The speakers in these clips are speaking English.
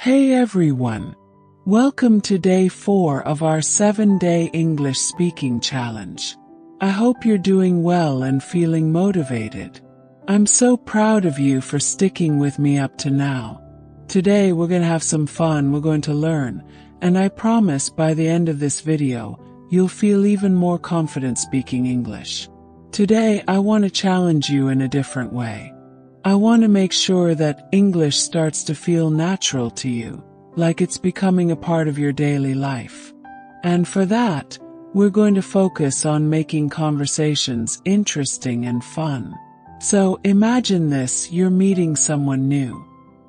Hey everyone! Welcome to day 4 of our 7-day English speaking challenge. I hope you're doing well and feeling motivated. I'm so proud of you for sticking with me up to now. Today we're going to have some fun, we're going to learn, and I promise by the end of this video, you'll feel even more confident speaking English. Today I want to challenge you in a different way. I want to make sure that English starts to feel natural to you, like it's becoming a part of your daily life. And for that, we're going to focus on making conversations interesting and fun. So imagine this, you're meeting someone new.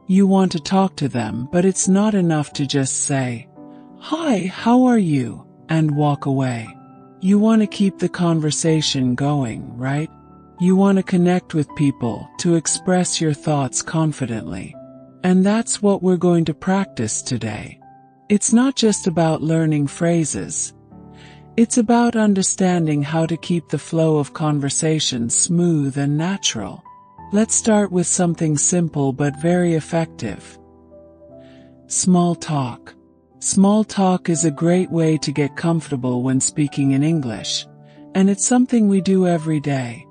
You want to talk to them, but it's not enough to just say, "Hi, how are you?" and walk away. You want to keep the conversation going, right? You want to connect with people, to express your thoughts confidently. And that's what we're going to practice today. It's not just about learning phrases. It's about understanding how to keep the flow of conversation smooth and natural. Let's start with something simple but very effective. Small talk. Small talk is a great way to get comfortable when speaking in English, and it's something we do every day.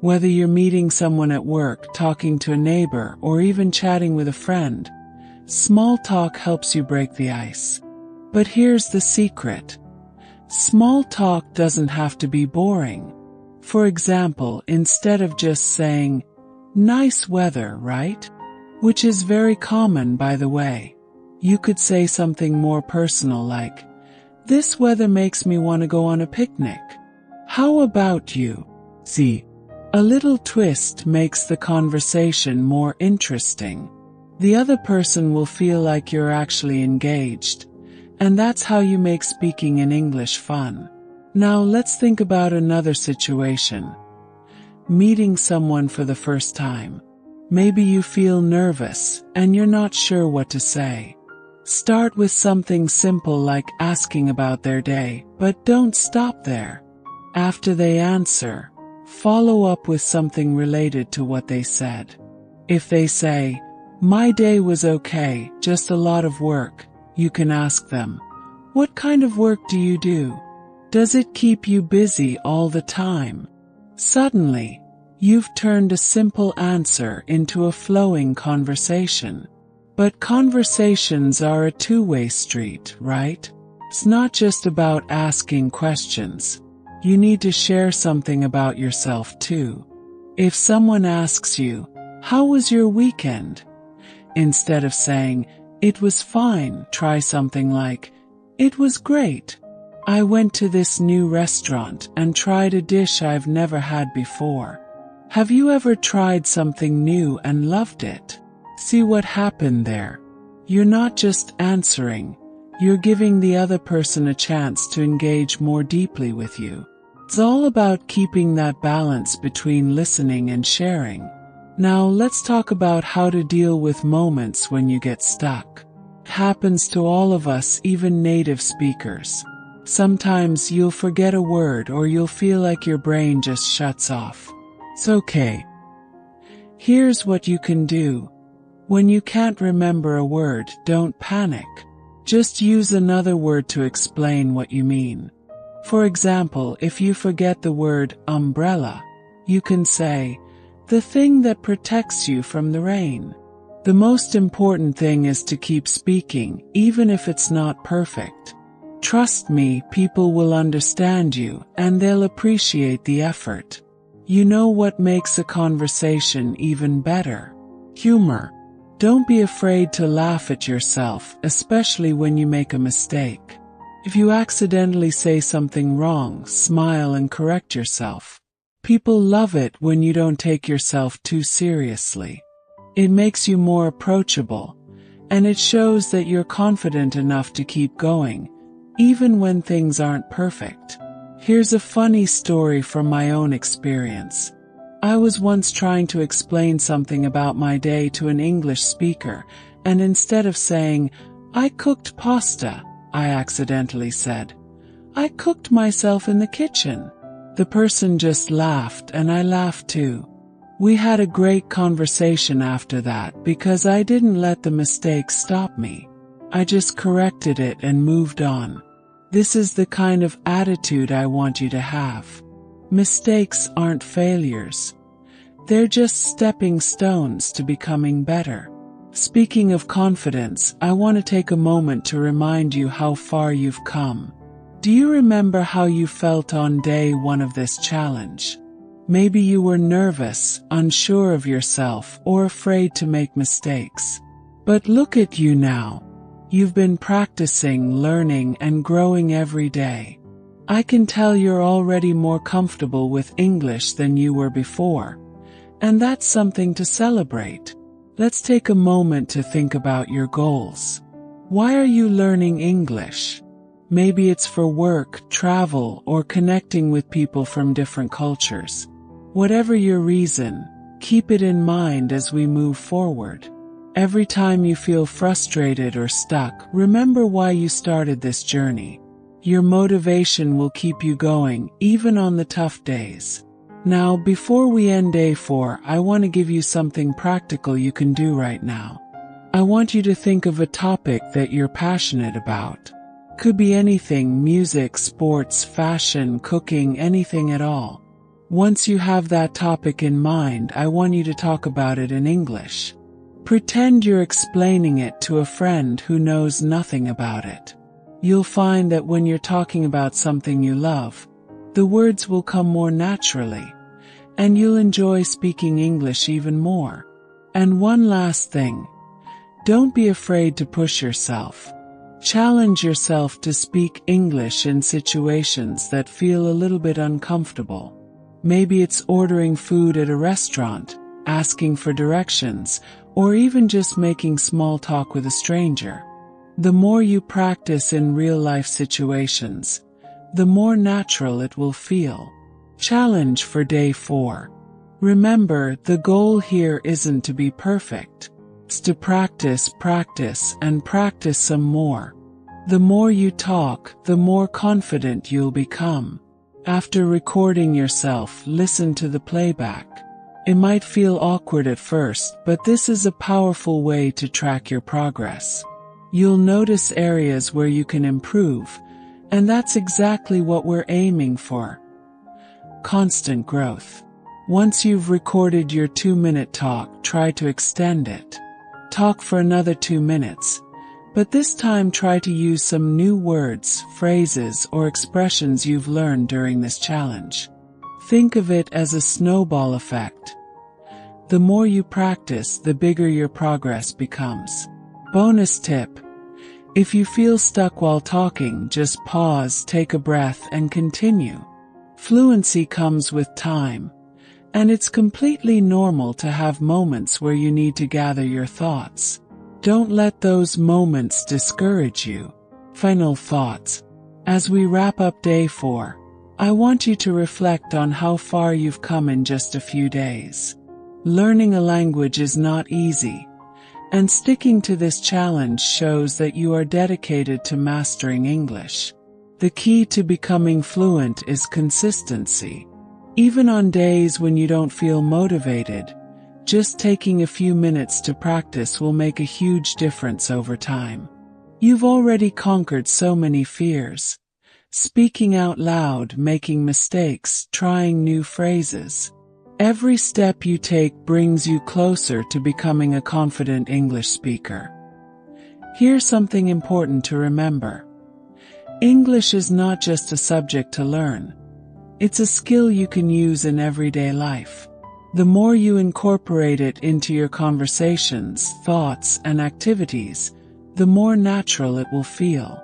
Whether you're meeting someone at work, talking to a neighbor, or even chatting with a friend, small talk helps you break the ice. But here's the secret. Small talk doesn't have to be boring. For example, instead of just saying, "Nice weather, right?" which is very common by the way, you could say something more personal like, "This weather makes me want to go on a picnic. How about you?" See? A little twist makes the conversation more interesting. The other person will feel like you're actually engaged, and that's how you make speaking in English fun. Now let's think about another situation. Meeting someone for the first time. Maybe you feel nervous, and you're not sure what to say. Start with something simple like asking about their day, but don't stop there. After they answer, follow up with something related to what they said. If they say, "My day was okay, just a lot of work," you can ask them, "What kind of work do you do? Does it keep you busy all the time?" Suddenly, you've turned a simple answer into a flowing conversation. But conversations are a two-way street, right? It's not just about asking questions. You need to share something about yourself too. If someone asks you, "How was your weekend?" instead of saying, "It was fine," try something like, "It was great. I went to this new restaurant and tried a dish I've never had before." Have you ever tried something new and loved it? See what happened there? You're not just answering, you're giving the other person a chance to engage more deeply with you. It's all about keeping that balance between listening and sharing. Now let's talk about how to deal with moments when you get stuck. It happens to all of us, even native speakers. Sometimes you'll forget a word or you'll feel like your brain just shuts off. It's okay. Here's what you can do. When you can't remember a word, don't panic. Just use another word to explain what you mean. For example, if you forget the word umbrella, you can say, "The thing that protects you from the rain." The most important thing is to keep speaking, even if it's not perfect. Trust me, people will understand you, and they'll appreciate the effort. You know what makes a conversation even better? Humor. Don't be afraid to laugh at yourself, especially when you make a mistake. If you accidentally say something wrong, smile and correct yourself. People love it when you don't take yourself too seriously. It makes you more approachable, and it shows that you're confident enough to keep going, even when things aren't perfect. Here's a funny story from my own experience. I was once trying to explain something about my day to an English speaker, and instead of saying, "I cooked pasta," I accidentally said, "I cooked myself in the kitchen." The person just laughed and I laughed too. We had a great conversation after that because I didn't let the mistake stop me. I just corrected it and moved on. This is the kind of attitude I want you to have. Mistakes aren't failures. They're just stepping stones to becoming better. Speaking of confidence, I want to take a moment to remind you how far you've come. Do you remember how you felt on day one of this challenge? Maybe you were nervous, unsure of yourself, or afraid to make mistakes. But look at you now. You've been practicing, learning, and growing every day. I can tell you're already more comfortable with English than you were before. And that's something to celebrate. Let's take a moment to think about your goals. Why are you learning English? Maybe it's for work, travel, or connecting with people from different cultures. Whatever your reason, keep it in mind as we move forward. Every time you feel frustrated or stuck, remember why you started this journey. Your motivation will keep you going, even on the tough days. Now, before we end day 4, I want to give you something practical you can do right now. I want you to think of a topic that you're passionate about. Could be anything: music, sports, fashion, cooking, anything at all. Once you have that topic in mind, I want you to talk about it in English. Pretend you're explaining it to a friend who knows nothing about it. You'll find that when you're talking about something you love, the words will come more naturally, and you'll enjoy speaking English even more. And one last thing, don't be afraid to push yourself. Challenge yourself to speak English in situations that feel a little bit uncomfortable. Maybe it's ordering food at a restaurant, asking for directions, or even just making small talk with a stranger. The more you practice in real-life situations, the more natural it will feel. Challenge for day 4. Remember, the goal here isn't to be perfect. It's to practice, and practice some more. The more you talk, the more confident you'll become. After recording yourself, listen to the playback. It might feel awkward at first, but this is a powerful way to track your progress. You'll notice areas where you can improve, and that's exactly what we're aiming for. Constant growth. Once you've recorded your 2-minute talk, try to extend it. Talk for another 2 minutes, but this time try to use some new words, phrases, or expressions you've learned during this challenge. Think of it as a snowball effect. The more you practice, the bigger your progress becomes. Bonus tip: if you feel stuck while talking, just pause, take a breath, and continue. Fluency comes with time, and it's completely normal to have moments where you need to gather your thoughts. Don't let those moments discourage you. Final thoughts. As we wrap up day 4, I want you to reflect on how far you've come in just a few days. Learning a language is not easy, and sticking to this challenge shows that you are dedicated to mastering English. The key to becoming fluent is consistency. Even on days when you don't feel motivated, just taking a few minutes to practice will make a huge difference over time. You've already conquered so many fears. Speaking out loud, making mistakes, trying new phrases. Every step you take brings you closer to becoming a confident English speaker. Here's something important to remember. English is not just a subject to learn. It's a skill you can use in everyday life. The more you incorporate it into your conversations, thoughts, and activities, the more natural it will feel.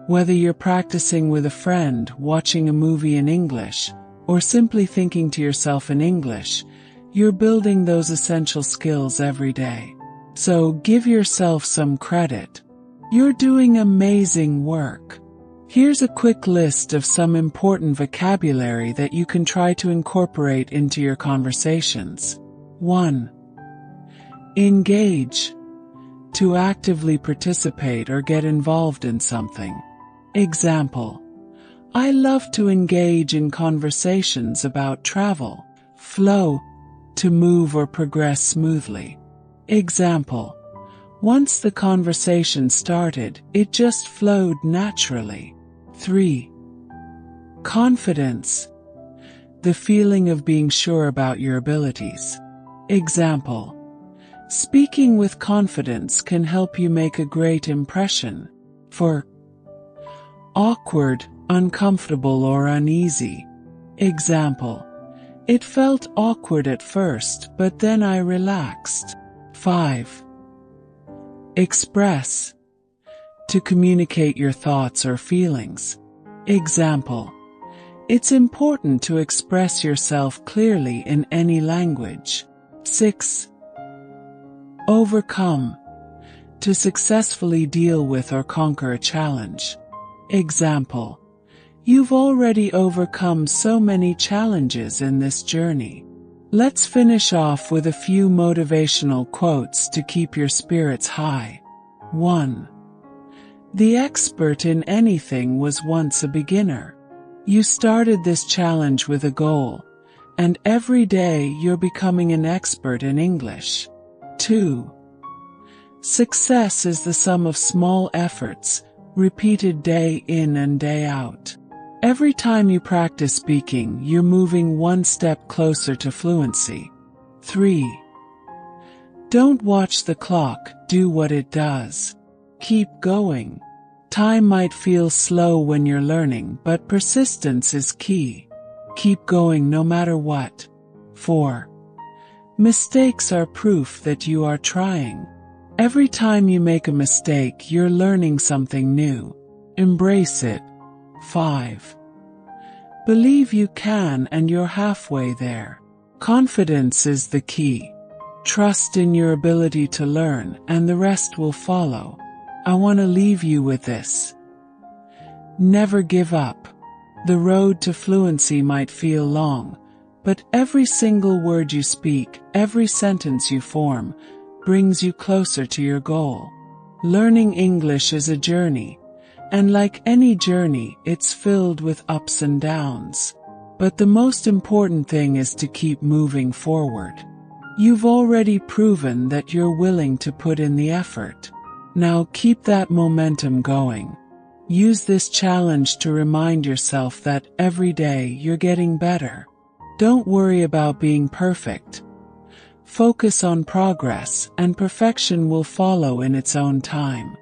Whether you're practicing with a friend, watching a movie in English, or simply thinking to yourself in English, you're building those essential skills every day. So give yourself some credit. You're doing amazing work. Here's a quick list of some important vocabulary that you can try to incorporate into your conversations. 1. Engage. To actively participate or get involved in something. Example: I love to engage in conversations about travel. Flow. To move or progress smoothly. Example: Once the conversation started, it just flowed naturally. 3. Confidence. The feeling of being sure about your abilities. Example: speaking with confidence can help you make a great impression. For awkward, uncomfortable, or uneasy. Example: it felt awkward at first, but then I relaxed. 5. Express. To communicate your thoughts or feelings. Example: it's important to express yourself clearly in any language. 6. Overcome. To successfully deal with or conquer a challenge. Example: you've already overcome so many challenges in this journey. Let's finish off with a few motivational quotes to keep your spirits high. 1. The expert in anything was once a beginner. You started this challenge with a goal, and every day you're becoming an expert in English. 2. Success is the sum of small efforts, repeated day in and day out. Every time you practice speaking, you're moving one step closer to fluency. 3. Don't watch the clock, do what it does. Keep going. Time might feel slow when you're learning, but persistence is key. Keep going no matter what. 4. Mistakes are proof that you are trying. Every time you make a mistake, you're learning something new. Embrace it. 5. Believe you can, and you're halfway there. Confidence is the key. Trust in your ability to learn, and the rest will follow. I want to leave you with this. Never give up. The road to fluency might feel long, but every single word you speak, every sentence you form, brings you closer to your goal. Learning English is a journey, and like any journey, it's filled with ups and downs. But the most important thing is to keep moving forward. You've already proven that you're willing to put in the effort. Now keep that momentum going. Use this challenge to remind yourself that every day you're getting better. Don't worry about being perfect. Focus on progress, and perfection will follow in its own time.